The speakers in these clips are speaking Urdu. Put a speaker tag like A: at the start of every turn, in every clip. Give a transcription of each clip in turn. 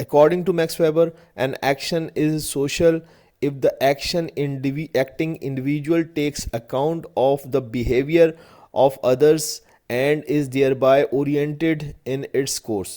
A: According to Max Weber, an action is social if the acting individual takes account of the behavior of others and is thereby oriented in its course.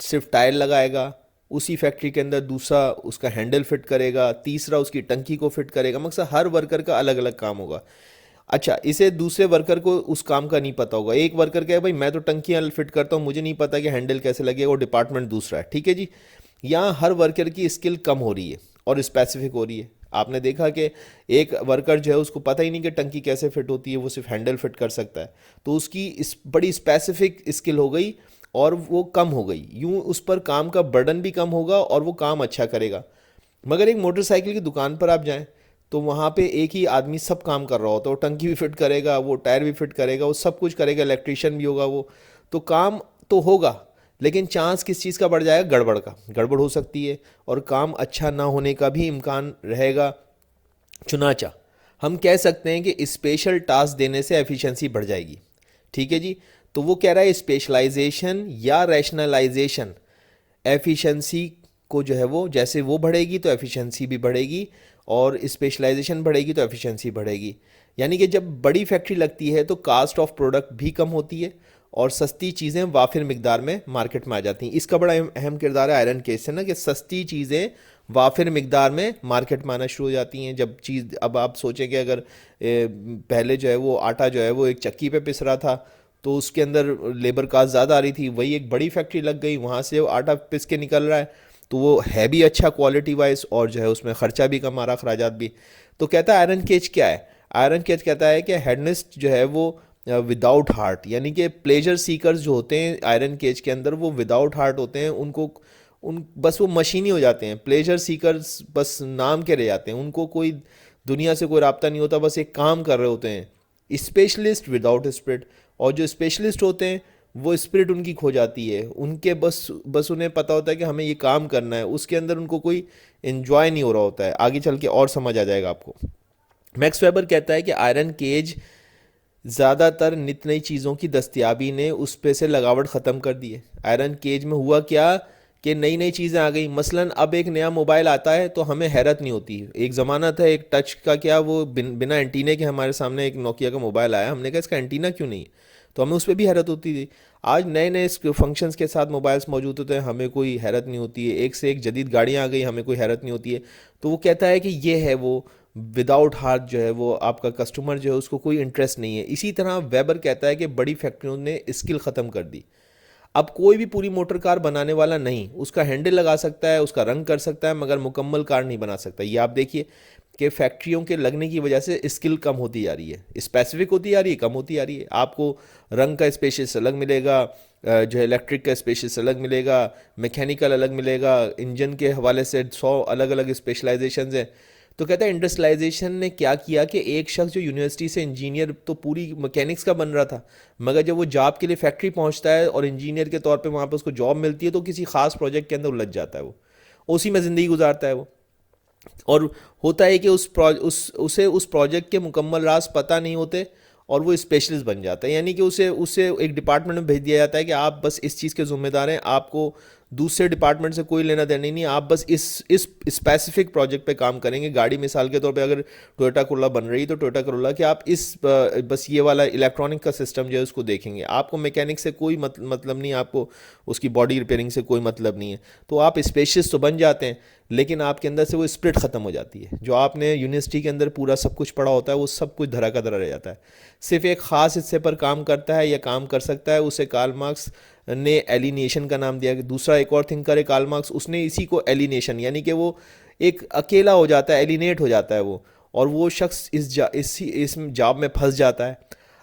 A: صرف ٹائر لگائے گا، اسی فیکٹری کے اندر دوسرا اس کا ہینڈل فٹ کرے گا، تیسرا اس کی ٹنکی کو فٹ کرے گا، مقصد ہر ورکر کا الگ الگ کام ہوگا. اچھا، اسے دوسرے ورکر کو اس کام کا نہیں پتا ہوگا. ایک ورکر کہے بھائی میں تو ٹنکیاں فٹ کرتا ہوں، مجھے نہیں پتا کہ ہینڈل کیسے لگے گا، وہ ڈپارٹمنٹ دوسرا ہے. ٹھیک ہے جی. یہاں ہر ورکر کی اسکل کم ہو رہی ہے اور اسپیسیفک ہو رہی ہے. آپ نے دیکھا کہ ایک ورکر جو ہے اس کو پتہ ہی نہیں کہ ٹنکی کیسے فٹ ہوتی ہے، وہ صرف ہینڈل فٹ کر سکتا ہے. تو اس کی بڑی اسپیسیفک اسکل ہو گئی اور وہ کم ہو گئی. یوں اس پر کام کا برڈن بھی کم ہوگا اور وہ کام اچھا کرے گا. مگر ایک موٹر سائیکل کی دکان پر آپ جائیں تو وہاں پہ ایک ہی آدمی سب کام کر رہا ہوتا ہے. وہ ٹنکی بھی فٹ کرے گا، وہ ٹائر بھی فٹ کرے گا، وہ سب کچھ کرے گا، الیکٹریشین بھی ہوگا. وہ تو کام تو ہوگا، لیکن چانس کس چیز کا بڑھ جائے گا؟ گڑبڑ کا. گڑبڑ ہو سکتی ہے اور کام اچھا نہ ہونے کا بھی امکان رہے گا. چنانچہ ہم کہہ سکتے ہیں کہ اسپیشل ٹاسک دینے سے ایفیشنسی بڑھ جائے گی. ٹھیک ہے جی. تو وہ کہہ رہا ہے اسپیشلائزیشن یا ریشنلائزیشن ایفیشنسی کو جو ہے وہ جیسے وہ بڑھے گی تو ایفیشنسی بھی بڑھے گی، اور اسپیشلائزیشن بڑھے گی تو ایفیشنسی بڑھے گی. یعنی کہ جب بڑی فیکٹری لگتی ہے تو کاسٹ آف پروڈکٹ بھی کم ہوتی ہے اور سستی چیزیں وافر مقدار میں مارکیٹ میں آ جاتی ہیں. اس کا بڑا اہم کردار ہے آئرن کیج سے نا، کہ سستی چیزیں وافر مقدار میں مارکیٹ میں آنا شروع ہو جاتی ہیں. جب چیز اب آپ سوچیں کہ اگر پہلے جو ہے وہ آٹا جو ہے وہ ایک چکی پہ پس رہا تھا تو اس کے اندر لیبر کاسٹ زیادہ آ رہی تھی، وہی ایک بڑی فیکٹری لگ گئی، وہاں سے وہ آٹا پس کے نکل رہا ہے تو وہ ہے بھی اچھا کوالٹی وائز اور جو ہے اس میں خرچہ بھی کم آ رہا، اخراجات بھی. تو کہتا ہے آئرن کیج کیا ہے؟ آئرن کیج کہتا ہے کہ ہیڈنسٹ جو ہے وہ وداؤٹ ہارٹ، یعنی کہ پلیجر سیکرز جو ہوتے ہیں آئرن کیج کے اندر وہ وداؤٹ ہارٹ ہوتے ہیں. بس وہ مشینی ہو جاتے ہیں. پلیجر سیکرز بس نام کے رہ جاتے ہیں، ان کو کوئی دنیا سے کوئی رابطہ نہیں ہوتا، بس ایک کام کر رہے ہوتے ہیں. اسپیشلسٹ وداؤٹ اسپرٹ، اور جو اسپیشلسٹ ہوتے ہیں وہ اسپرٹ ان کی کھو جاتی ہے. ان کے بس انہیں پتہ ہوتا ہے کہ ہمیں یہ کام کرنا ہے، اس کے اندر ان کو کوئی انجوائے نہیں ہو رہا ہوتا ہے. آگے چل کے اور سمجھ آ جائے گا آپ کو. میکس ویبر کہتا ہے کہ آئرن کیج زیادہ تر نت نئی چیزوں کی دستیابی نے اس پہ سے لگاوٹ ختم کر دی ہے. آئرن کیج میں ہوا کیا کہ نئی نئی چیزیں آ گئیں. مثلاً اب ایک نیا موبائل آتا ہے تو ہمیں حیرت نہیں ہوتی. ایک زمانہ تھا ایک ٹچ کا، کیا وہ بنا اینٹینے کے ہمارے سامنے ایک نوکیا کا موبائل آیا، ہم نے کہا اس کا اینٹینا کیوں نہیں ہے، تو ہمیں اس پہ بھی حیرت ہوتی تھی. آج نئے نئے فنکشنز کے ساتھ موبائلس موجود ہوتے ہیں، ہمیں کوئی حیرت نہیں ہوتی ہے. ایک سے ایک جدید گاڑیاں آ گئی، ہمیں کوئی حیرت نہیں ہوتی ہے. تو وہ کہتا ہے کہ یہ ہے وہ وداؤٹ ہارٹ جو ہے وہ آپ کا کسٹمر جو ہے اس کو کوئی انٹرسٹ نہیں ہے. اسی طرح ویبر کہتا ہے کہ بڑی فیکٹریوں نے اسکل ختم کر دی. اب کوئی بھی پوری موٹر کار بنانے والا نہیں، اس کا ہینڈل لگا سکتا ہے، اس کا رنگ کر سکتا ہے، مگر مکمل کار نہیں بنا سکتا. یہ آپ دیکھیے کہ فیکٹریوں کے لگنے کی وجہ سے اسکل کم ہوتی جا رہی ہے، اسپیسیفک ہوتی جا رہی ہے، کم ہوتی جا رہی ہے. آپ کو رنگ کا اسپیشلسٹ الگ ملے گا، جو ہے الیکٹرک کا اسپیشلسٹ الگ ملے گا، میکینیکل الگ ملے گا، انجن کے حوالے سے 100 الگ الگ اسپیشلائزیشنز ہیں. تو کہتا ہے انڈسٹریلائزیشن نے کیا کیا کہ ایک شخص جو یونیورسٹی سے انجینئر تو پوری مکینکس کا بن رہا تھا، مگر جب وہ جاب کے لیے فیکٹری پہنچتا ہے اور انجینئر کے طور پہ وہاں پہ اس کو جاب ملتی ہے تو کسی خاص پروجیکٹ کے اندر الجھ جاتا ہے، وہ اسی میں زندگی گزارتا ہے وہ. اور ہوتا ہے کہ اسے اس پروجیکٹ کے مکمل راز پتہ نہیں ہوتے اور وہ اسپیشلسٹ بن جاتا ہے. یعنی کہ اسے ایک ڈپارٹمنٹ میں بھیج دیا جاتا ہے کہ آپ بس اس چیز کے ذمہ دار ہیں، آپ کو دوسرے ڈپارٹمنٹ سے کوئی لینا دینا نہیں، آپ بس اس اسپیسیفک پروجیکٹ پہ کام کریں گے. گاڑی مثال کے طور پہ اگر ٹویوٹا کرولا بن رہی تو ٹویوٹا کرولا کہ آپ بس یہ والا الیکٹرانک کا سسٹم جو ہے اس کو دیکھیں گے. آپ کو میکینک سے کوئی مطلب نہیں، آپ کو اس کی باڈی ریپیئرنگ سے کوئی مطلب نہیں ہے. تو آپ اسپیشلسٹ تو بن جاتے ہیں، لیکن آپ کے اندر سے وہ اسپرٹ ختم ہو جاتی ہے. جو آپ نے یونیورسٹی کے اندر پورا سب کچھ پڑھا ہوتا ہے وہ سب کچھ دھرا کا دھرا رہ جاتا ہے. صرف ایک خاص حصے پر کام کرتا ہے یا کام کر سکتا ہے. اسے کارل مارکس نے ایلینیشن کا نام دیا. دوسرا ایک اور تھنکر ہے کارل مارکس، اس نے اسی کو ایلینیشن، یعنی کہ وہ ایک اکیلا ہو جاتا ہے، ایلینیٹ ہو جاتا ہے وہ، اور وہ شخص اس جاب میں پھنس جاتا ہے.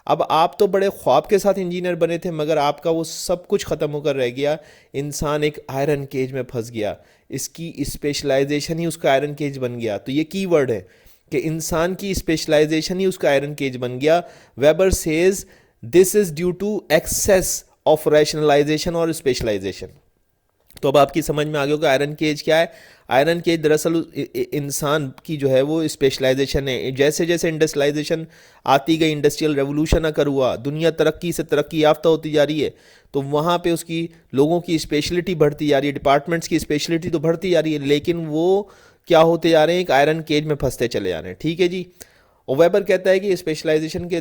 A: اب آپ تو بڑے خواب کے ساتھ انجینئر بنے تھے، مگر آپ کا وہ سب کچھ ختم ہو کر رہ گیا. انسان ایک آئرن کیج میں پھنس گیا، اس کی اسپیشلائزیشن ہی اس کا آئرن کیج بن گیا. تو یہ کی ورڈ ہے کہ انسان کی اسپیشلائزیشن ہی اس کا آئرن کیج بن گیا. Weber says this is due to excess of rationalisation اور اسپیشلائزیشن. تو اب آپ کی سمجھ میں آ گیا ہوگا آئرن کیج کیا ہے. آئرن کیج دراصل انسان کی جو ہے وہ اسپیشلائزیشن ہے. جیسے جیسے انڈسٹریلائزیشن آتی گئی، انڈسٹریل ریولوشن اکر ہوا، دنیا ترقی سے ترقی یافتہ ہوتی جا رہی ہے، تو وہاں پہ اس کی لوگوں کی اسپیشلٹی بڑھتی جا رہی ہے، ڈپارٹمنٹس کی اسپیشلٹی تو بڑھتی جا رہی ہے، لیکن وہ کیا ہوتے جا رہے ہیں؟ ایک آئرن کیج میں پھنستے چلے جا رہے ہیں. ٹھیک ہے جی. اور ویبر کہتا ہے کہ اسپیشلائزیشن کے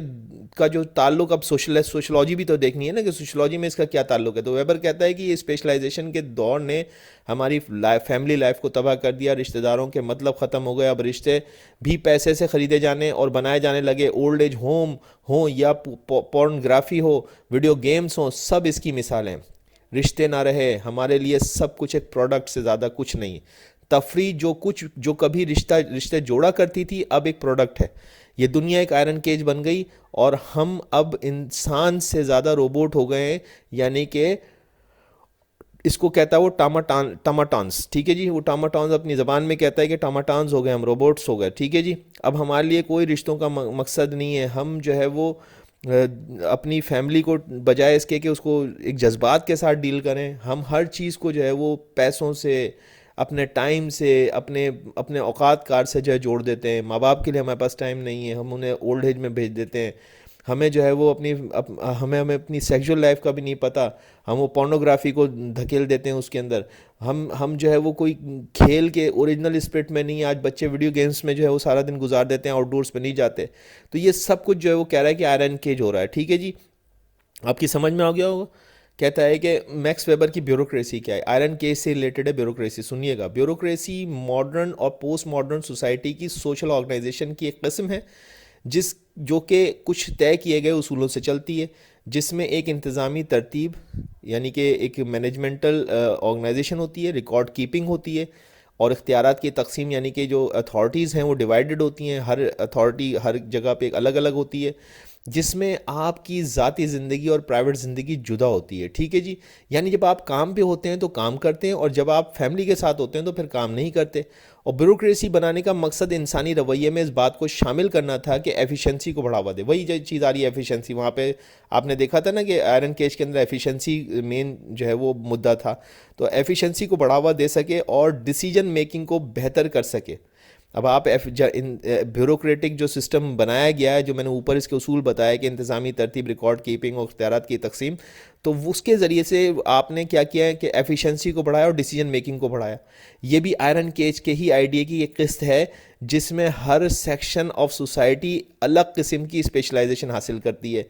A: کا جو تعلق اب سوشولوجی بھی تو دیکھنی ہے نا کہ سوشولوجی میں اس کا کیا تعلق ہے. تو ویبر کہتا ہے کہ یہ اسپیشلائزیشن کے دور نے ہماری فیملی لائف کو تباہ کر دیا, رشتہ داروں کے مطلب ختم ہو گئے, اب رشتے بھی پیسے سے خریدے جانے اور بنائے جانے لگے, اولڈ ایج ہوم ہوں یا پورنگرافی ہو, ویڈیو گیمز ہوں, سب اس کی مثالیں. رشتے نہ رہے, ہمارے لیے سب کچھ ایک پروڈکٹ سے زیادہ کچھ نہیں. تفریح جو کبھی رشتے جوڑا کرتی تھی اب ایک پروڈکٹ ہے. یہ دنیا ایک آئرن کیج بن گئی اور ہم اب انسان سے زیادہ روبوٹ ہو گئے ہیں, یعنی کہ اس کو کہتا ہے وہ ٹاماٹانس, ٹھیک ہے جی, وہ ٹاماٹانس اپنی زبان میں کہتا ہے کہ ٹاماٹانس ہو گئے, ہم روبوٹس ہو گئے, ٹھیک ہے جی. اب ہمارے لیے کوئی رشتوں کا مقصد نہیں ہے. ہم جو ہے وہ اپنی فیملی کو بجائے اس کے کہ اس کو ایک جذبات کے ساتھ ڈیل کریں, ہم ہر چیز کو جو ہے وہ پیسوں سے, اپنے ٹائم سے, اپنے اوقات کار سے جو ہے جوڑ دیتے ہیں. ماں باپ کے لیے ہمارے پاس ٹائم نہیں ہے, ہم انہیں اولڈ ایج میں بھیج دیتے ہیں. ہمیں جو ہے وہ ہمیں اپنی سیکشول لائف کا بھی نہیں پتہ, ہم وہ پورنوگرافی کو دھکیل دیتے ہیں اس کے اندر. ہم جو ہے وہ کوئی کھیل کے اوریجنل اسپرٹ میں نہیں. آج بچے ویڈیو گیمز میں جو ہے وہ سارا دن گزار دیتے ہیں, آؤٹ ڈورس پہ نہیں جاتے. تو یہ سب کچھ جو ہے وہ کہہ رہا ہے کہ آئرن کیج ہو رہا ہے, ٹھیک ہے جی. آپ کی سمجھ میں آ گیا ہوگا. کہتا ہے کہ میکس ویبر کی بیوروکریسی کیا ہے, آئرن کیج سے ریلیٹڈ ہے بیوروکریسی. سنیے گا, بیوروکریسی ماڈرن اور پوسٹ ماڈرن سوسائٹی کی سوشل آرگنائزیشن کی ایک قسم ہے جو کہ کچھ طے کیے گئے اصولوں سے چلتی ہے, جس میں ایک انتظامی ترتیب یعنی کہ ایک مینجمنٹل آرگنائزیشن ہوتی ہے, ریکارڈ کیپنگ ہوتی ہے, اور اختیارات کی تقسیم یعنی کہ جو اتھارٹیز ہیں وہ ڈیوائیڈڈ ہوتی ہیں. ہر اتھارٹی ہر جگہ پہ ایک الگ الگ ہوتی ہے, جس میں آپ کی ذاتی زندگی اور پرائیویٹ زندگی جدا ہوتی ہے, ٹھیک ہے جی. یعنی جب آپ کام پہ ہوتے ہیں تو کام کرتے ہیں, اور جب آپ فیملی کے ساتھ ہوتے ہیں تو پھر کام نہیں کرتے. اور بیوروکریسی بنانے کا مقصد انسانی رویے میں اس بات کو شامل کرنا تھا کہ ایفیشنسی کو بڑھاوا دے. وہی جو چیز آ رہی ہے ایفیشنسی, وہاں پہ آپ نے دیکھا تھا نا کہ آئرن کیج کے اندر ایفیشنسی مین جو ہے وہ مدعا تھا. تو ایفیشنسی کو بڑھاوا دے سکے اور ڈیسیجن میکنگ کو بہتر کر سکے. اب آپ بیوروکریٹک جو سسٹم بنایا گیا ہے, جو میں نے اوپر اس کے اصول بتایا کہ انتظامی ترتیب, ریکارڈ کیپنگ اور اختیارات کی تقسیم, تو اس کے ذریعے سے آپ نے کیا کیا ہے کہ ایفیشنسی کو بڑھایا اور ڈیسیجن میکنگ کو بڑھایا. یہ بھی آئرن کیج کے ہی آئیڈیا کی ایک قسط ہے, جس میں ہر سیکشن آف سوسائٹی الگ قسم کی اسپیشلائزیشن حاصل کرتی ہے.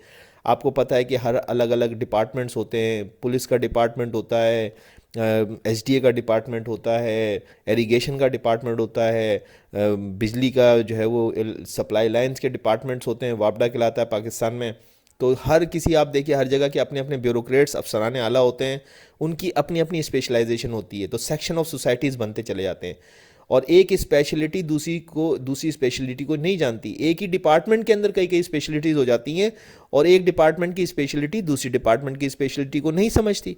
A: آپ کو پتہ ہے کہ ہر الگ الگ ڈپارٹمنٹس ہوتے ہیں. پولیس کا ڈپارٹمنٹ ہوتا ہے, ایس ڈی اے کا ڈپارٹمنٹ ہوتا ہے, ایریگیشن کا ڈپارٹمنٹ ہوتا ہے, بجلی کا جو ہے وہ سپلائی لائنز کے ڈپارٹمنٹس ہوتے ہیں, وابڈا کہلاتا ہے پاکستان میں. تو ہر کسی آپ دیکھیے ہر جگہ کے اپنے اپنے بیوروکریٹس, افسران اعلیٰ ہوتے ہیں, ان کی اپنی اپنی اسپیشلائزیشن ہوتی ہے. تو سیکشن آف سوسائٹیز بنتے چلے جاتے ہیں, اور ایک اسپیشلٹی دوسری اسپیشلٹی کو نہیں جانتی. ایک ہی ڈپارٹمنٹ کے اندر کئی اسپیشلٹیز ہو جاتی ہیں, اور ایک ڈپارٹمنٹ کی اسپیشلٹی دوسری ڈپارٹمنٹ کی اسپیشلٹی کو نہیں سمجھتی.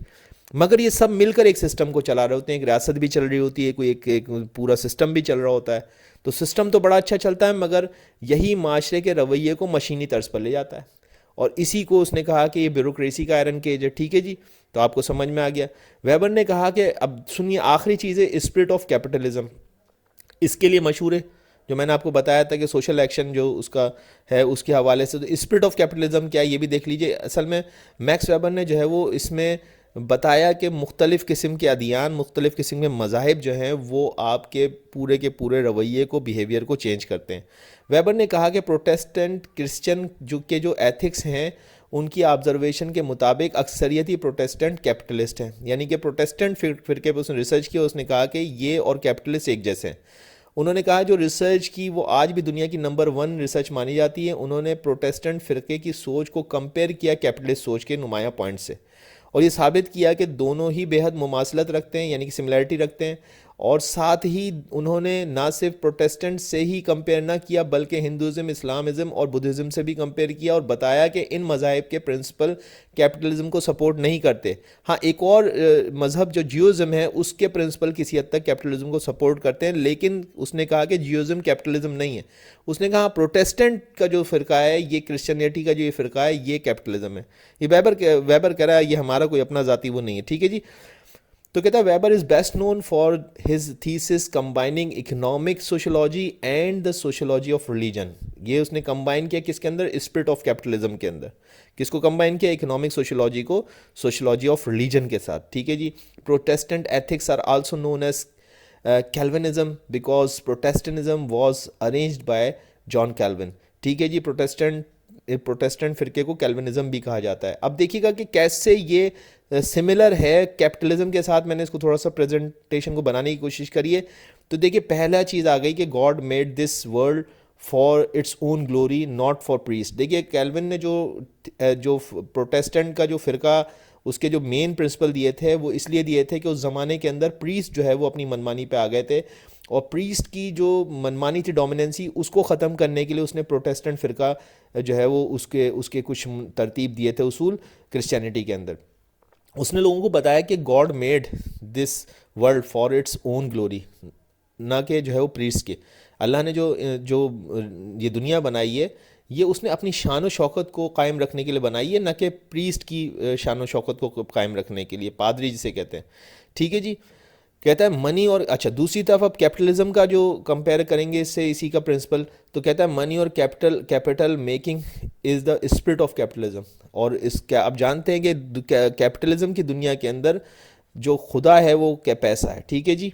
A: مگر یہ سب مل کر ایک سسٹم کو چلا رہے ہوتے ہیں. ایک ریاست بھی چل رہی ہوتی ہے, کوئی ایک پورا سسٹم بھی چل رہا ہوتا ہے. تو سسٹم تو بڑا اچھا چلتا ہے, مگر یہی معاشرے کے رویے کو مشینی طرز پر لے جاتا ہے, اور اسی کو اس نے کہا کہ یہ بیوروکریسی کا آئرن کیج ہے, ٹھیک ہے جی. تو آپ کو سمجھ میں آ گیا. ویبر نے کہا کہ اب سنیے آخری چیز ہے اسپرٹ آف کیپٹلزم. اس کے لیے مشہور ہے جو میں نے آپ کو بتایا تھا کہ سوشل ایکشن جو اس کا ہے اس کے حوالے سے. تو اسپرٹ آف کیپٹلزم کیا ہے یہ بھی دیکھ لیجئے. اصل میں میکس ویبر نے جو ہے وہ اس میں بتایا کہ مختلف قسم کے ادیان, مختلف قسم کے مذاہب جو ہیں وہ آپ کے پورے رویے کو, بیہیویئر کو چینج کرتے ہیں. ویبر نے کہا کہ پروٹیسٹنٹ کرسچن جو ایتھکس ہیں, ان کی آبزرویشن کے مطابق اکثریتی پروٹیسٹنٹ کیپٹلسٹ ہیں. یعنی کہ پروٹیسٹنٹ فرقے پہ اس نے ریسرچ کیا, اس نے کہا کہ یہ اور کیپٹلسٹ ایک جیسے ہیں. انہوں نے کہا جو ریسرچ کی وہ آج بھی دنیا کی نمبر 1 ریسرچ مانی جاتی ہے. انہوں نے پروٹیسٹنٹ فرقے کی سوچ کو کمپیئر کیا کیپٹلسٹ سوچ کے نمایاں پوائنٹ سے, اور یہ ثابت کیا کہ دونوں ہی بے حد مماثلت رکھتے ہیں, یعنی کہ سملیرٹی رکھتے ہیں. اور ساتھ ہی انہوں نے نہ صرف پروٹیسٹنٹ سے ہی کمپیئر نہ کیا بلکہ ہندوازم, اسلامزم اور بدھزم سے بھی کمپیئر کیا, اور بتایا کہ ان مذاہب کے پرنسپل کیپٹلزم کو سپورٹ نہیں کرتے. ہاں ایک اور مذہب جو جیوزم ہے اس کے پرنسپل کسی حد تک کیپٹلزم کو سپورٹ کرتے ہیں, لیکن اس نے کہا کہ جیوزم کیپٹلزم نہیں ہے. اس نے کہا پروٹیسٹنٹ کا جو فرقہ ہے, یہ کرسچینٹی کا جو یہ فرقہ ہے, یہ کیپٹلزم ہے. یہ ویبر کہہ رہا ہے یہ ہمارا کوئی اپنا ذاتی وہ نہیں ہے, ٹھیک ہے جی. تو کہتا ہے Weber is best known for his thesis combining economic sociology and the sociology of religion. یہ اس نے کمبائن کیا کس کے اندر, اسپرٹ آف کیپٹلزم کے اندر. کس کو کمبائن کیا, اکنامک سوشولوجی کو سوشولوجی آف ریلیجن کے ساتھ, ٹھیک ہے جی. Protestant ethics are also known as Calvinism because Protestantism was arranged by John Calvin. ٹھیک ہے جی. پروٹیسٹنٹ فرقے کو کیلونزم بھی کہا جاتا ہے. اب دیکھیے گا کہ کیسے یہ سملر ہے کیپٹلزم کے ساتھ. میں نے اس کو تھوڑا سا پریزنٹیشن کو بنانے کی کوشش کری ہے. تو دیکھیے پہلا چیز آ گئی کہ God made this world for its own glory not for priest. دیکھیے کیلون نے جو پروٹیسٹنٹ کا جو فرقہ اس کے جو مین پرنسپل دیے تھے وہ اس لیے دیے تھے کہ اس زمانے کے اندر پریسٹ جو ہے وہ اپنی منمانی پہ آ گئے تھے, اور پریسٹ کی جو منمانی تھی ڈومیننسی اس کو ختم کرنے کے لیے اس نے پروٹیسٹنٹ فرقہ جو ہے وہ اس کے کچھ ترتیب دیے تھے اصول کرسچینٹی کے اندر. اس نے لوگوں کو بتایا کہ God made this world for its own glory, نہ کہ جو ہے وہ پریسٹ کے. اللہ نے جو یہ دنیا بنائی ہے یہ اس نے اپنی شان و شوکت کو قائم رکھنے کے لیے بنائی ہے, نہ کہ پریسٹ کی شان و شوکت کو قائم رکھنے کے لیے, پادری جسے کہتے ہیں. ٹھیک ہے جی. کہتا ہے منی اور اچھا دوسری طرف اب کیپٹلزم کا جو کمپیئر کریں گے اس سے اسی کا پرنسپل, تو کہتا ہے منی اور capital making is the spirit of capitalism. اور اس کیا اب جانتے ہیں کہ کیپٹلزم کی دنیا کے اندر جو خدا ہے وہ کیا پیسہ ہے. ٹھیک ہے جی.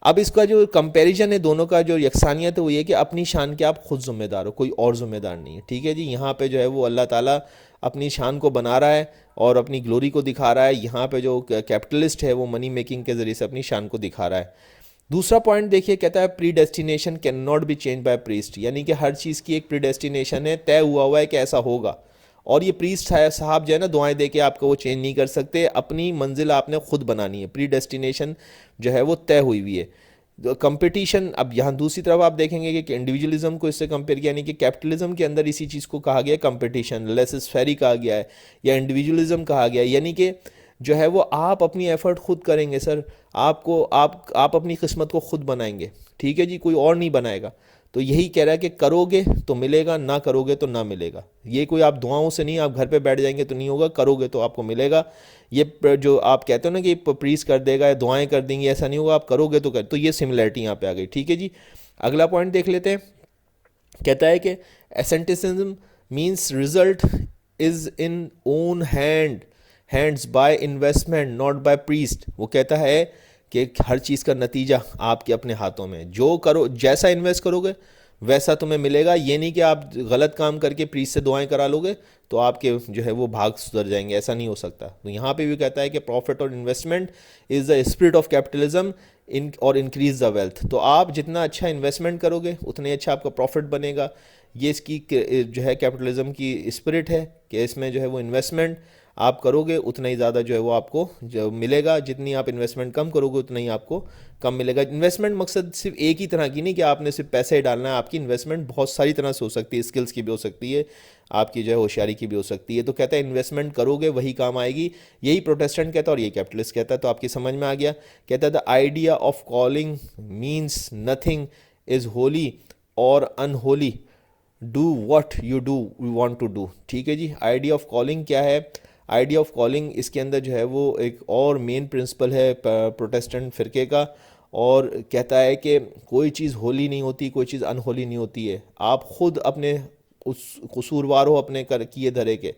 A: اب اس کا جو کمپیریزن ہے دونوں کا جو یکسانیت ہے وہ یہ کہ اپنی شان کے آپ خود ذمہ دار ہو, کوئی اور ذمہ دار نہیں ہے. ٹھیک ہے جی. یہاں پہ جو ہے وہ اللہ تعالیٰ اپنی شان کو بنا رہا ہے اور اپنی گلوری کو دکھا رہا ہے. یہاں پہ جو کیپٹلسٹ ہے وہ منی میکنگ کے ذریعے سے اپنی شان کو دکھا رہا ہے. دوسرا پوائنٹ دیکھیے کہتا ہے predestination can not be change by priest, یعنی کہ ہر چیز کی ایک پری ڈیسٹینیشن ہے, طے ہوا ہے کہ ایسا ہوگا, اور یہ پریسٹ صاحب جو ہے نا دعائیں دے کے آپ کو وہ چینج نہیں کر سکتے. اپنی منزل آپ نے خود بنانی ہے, پری ڈیسٹینیشن جو ہے وہ طے ہوئی ہوئی ہے. کمپٹیشن اب یہاں دوسری طرف آپ دیکھیں گے کہ انڈیویجولزم کو اس سے کمپیئر کیا, یعنی کہ کیپٹلزم کے اندر اسی چیز کو کہا گیا ہے کمپٹیشن, لیسس فیری کہا گیا ہے یا انڈیویجولزم کہا گیا ہے, یعنی کہ جو ہے وہ آپ اپنی ایفرٹ خود کریں گے سر, آپ اپنی قسمت کو خود بنائیں گے. ٹھیک ہے جی. کوئی اور نہیں بنائے گا. تو یہی کہہ رہا ہے کہ کرو گے تو ملے گا, نہ کرو گے تو نہ ملے گا. یہ کوئی آپ دعاؤں سے نہیں, آپ گھر پہ بیٹھ جائیں گے تو نہیں ہوگا, کرو گے تو آپ کو ملے گا. یہ جو آپ کہتے ہو نا کہ پریس کر دے گا یا دعائیں کر دیں گے, ایسا نہیں ہوگا, آپ کرو گے تو یہ سملیرٹی یہاں پہ آ گئی. ٹھیک ہے جی. اگلا پوائنٹ دیکھ لیتے ہیں. کہتا ہے کہ asceticism means result is in own hands by investment not by priest. وہ کہتا ہے کہ ہر چیز کا نتیجہ آپ کے اپنے ہاتھوں میں, جو کرو جیسا انویسٹ کرو گے ویسا تمہیں ملے گا. یہ نہیں کہ آپ غلط کام کر کے پریسٹ سے دعائیں کرا لو گے تو آپ کے جو ہے وہ بھاگ سدھر جائیں گے, ایسا نہیں ہو سکتا. تو یہاں پہ بھی کہتا ہے کہ پروفٹ اور investment is the spirit of capitalism اور انکریز دا ویلتھ. تو آپ جتنا اچھا انویسٹمنٹ کرو گے اتنا اچھا آپ کا پروفٹ بنے گا. یہ اس کی جو ہے کیپٹلزم کی اسپرٹ ہے کہ اس میں جو ہے وہ انویسٹمنٹ آپ کرو گے اتنا ہی زیادہ جو ہے وہ آپ کو جو ملے گا, جتنی آپ انویسٹمنٹ کم کرو گے اتنا ہی آپ کو کم ملے گا. انویسٹمنٹ مقصد صرف ایک ہی طرح کی نہیں کہ آپ نے صرف پیسے ہی ڈالنا ہے, آپ کی انویسٹمنٹ بہت ساری طرح سے ہو سکتی ہے, اسکلس کی بھی ہو سکتی ہے, آپ کی جو ہے ہوشیاری کی بھی ہو سکتی ہے. تو کہتا ہے انویسٹمنٹ کرو گے وہی کام آئے گی. یہی پروٹیسٹنٹ کہتا ہے اور یہ کیپٹلسٹ کہتا ہے. تو آپ کی سمجھ میں آ گیا. کہتا ہے the idea of calling means nothing is holy or unholy, do what you want to do. ٹھیک ہے جی. آئیڈیا آف کالنگ کیا ہے؟ آئیڈیا آف کالنگ اس کے اندر جو ہے وہ ایک اور مین پرنسپل ہے پروٹیسٹنٹ فرقے کا, اور کہتا ہے کہ کوئی چیز ہولی نہیں ہوتی, کوئی چیز انہولی نہیں ہوتی ہے. آپ خود اپنے اس قصوروار ہو اپنے کیے دھرے کے.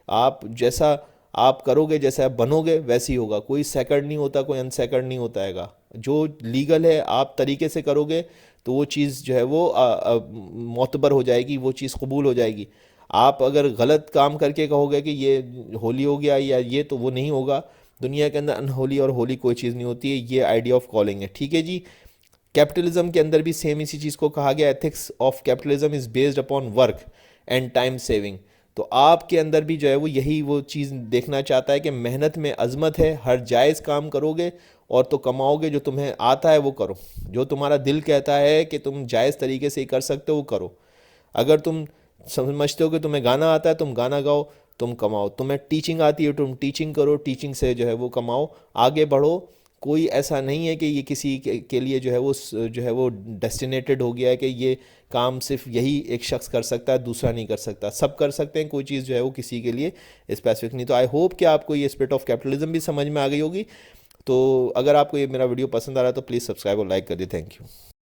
A: آپ جیسا آپ کرو گے, جیسا آپ بنو گے ویسے ہی ہوگا. کوئی سیکنڈ نہیں ہوتا, کوئی ان سیکنڈ نہیں ہوتا ہے گا. جو لیگل ہے آپ طریقے سے کرو گے تو وہ چیز جو ہے وہ معتبر ہو جائے گی, وہ چیز قبول ہو جائے گی. آپ اگر غلط کام کر کے کہو گے کہ یہ ہولی ہو گیا یا یہ, تو وہ نہیں ہوگا. دنیا کے اندر انہولی اور ہولی کوئی چیز نہیں ہوتی ہے. یہ آئیڈیا آف کالنگ ہے. ٹھیک ہے جی. کیپٹلزم کے اندر بھی سیم اسی چیز کو کہا گیا, ethics of capitalism is based upon work and time saving. تو آپ کے اندر بھی جو ہے وہ یہی وہ چیز دیکھنا چاہتا ہے کہ محنت میں عظمت ہے, ہر جائز کام کرو گے اور تو کماؤ گے. جو تمہیں آتا ہے وہ کرو, جو تمہارا دل کہتا ہے کہ تم جائز طریقے سے ہی کر سکتے ہو وہ کرو. اگر تم سمجھتے ہو کہ تمہیں گانا آتا ہے, تم گانا گاؤ, تم کماؤ. تمہیں ٹیچنگ آتی ہے, تم ٹیچنگ کرو, ٹیچنگ سے جو ہے وہ کماؤ, آگے بڑھو. کوئی ایسا نہیں ہے کہ یہ کسی کے لیے جو ہے وہ ڈیسٹینیٹڈ ہو گیا ہے کہ یہ کام صرف یہی ایک شخص کر سکتا ہے, دوسرا نہیں کر سکتا. سب کر سکتے ہیں, کوئی چیز جو ہے وہ کسی کے لیے اسپیسیفک نہیں. تو آئی ہوپ کہ آپ کو یہ اسپرٹ آف کیپٹلزم بھی سمجھ میں آ گئی ہوگی. تو اگر آپ کو یہ میرا ویڈیو پسند آ رہا ہے تو پلیز سبسکرائب اور لائک کر دیں. Thank you.